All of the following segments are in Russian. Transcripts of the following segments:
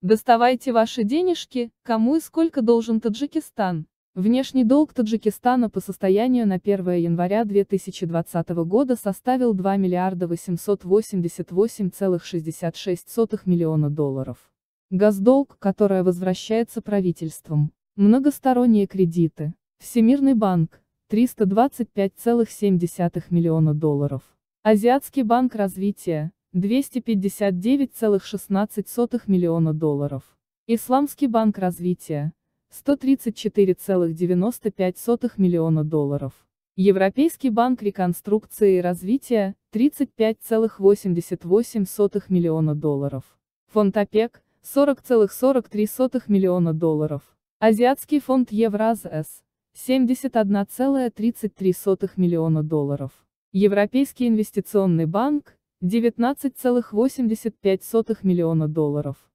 Доставайте ваши денежки, кому и сколько должен Таджикистан. Внешний долг Таджикистана по состоянию на 1 января 2020 года составил 2 миллиарда 888,66 миллиона долларов. Госдолг, которое возвращается правительством. Многосторонние кредиты. Всемирный банк – 325,7 миллиона долларов. Азиатский банк развития – 259,16 миллиона долларов. Исламский банк развития – 134,95 миллиона долларов. Европейский банк реконструкции и развития – 35,88 миллиона долларов. Фонд ОПЕК – 40,43 миллиона долларов. Азиатский фонд Евраз-С – 71,33 миллиона долларов. Европейский инвестиционный банк – 19,85 миллиона долларов.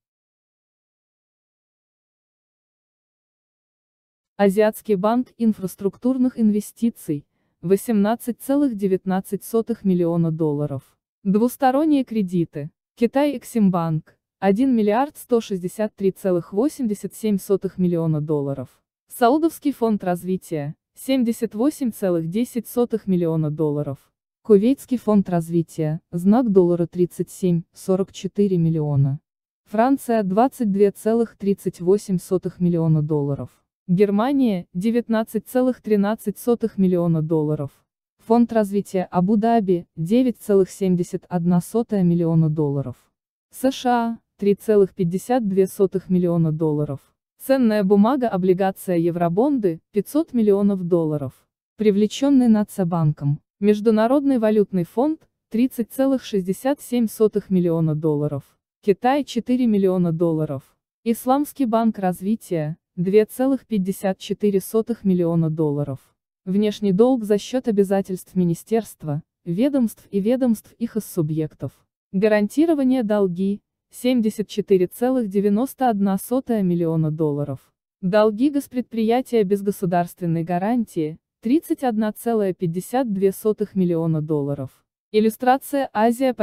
Азиатский банк инфраструктурных инвестиций – 18,19 миллиона долларов. Двусторонние кредиты. Китай Эксимбанк – 1 миллиард 163,87 миллиона долларов. Саудовский фонд развития – 78,10 миллиона долларов. Кувейтский фонд развития, знак доллара 37,44 миллиона. Франция – 22,38 миллиона долларов. Германия – 19,13 миллиона долларов. Фонд развития Абу-Даби – 9,71 миллиона долларов. США – 3,52 миллиона долларов. Ценная бумага облигация евробонды – 500 миллионов долларов. Привлеченный Нацбанком. Международный валютный фонд – 30,67 миллиона долларов. Китай – 4 миллиона долларов. Исламский банк развития – 2,54 миллиона долларов. Внешний долг за счет обязательств министерства, ведомств и ведомств их из субъектов. Гарантирование долги – 74,91 миллиона долларов. Долги госпредприятия без государственной гарантии – 31,52 миллиона долларов. Иллюстрация Азия _+.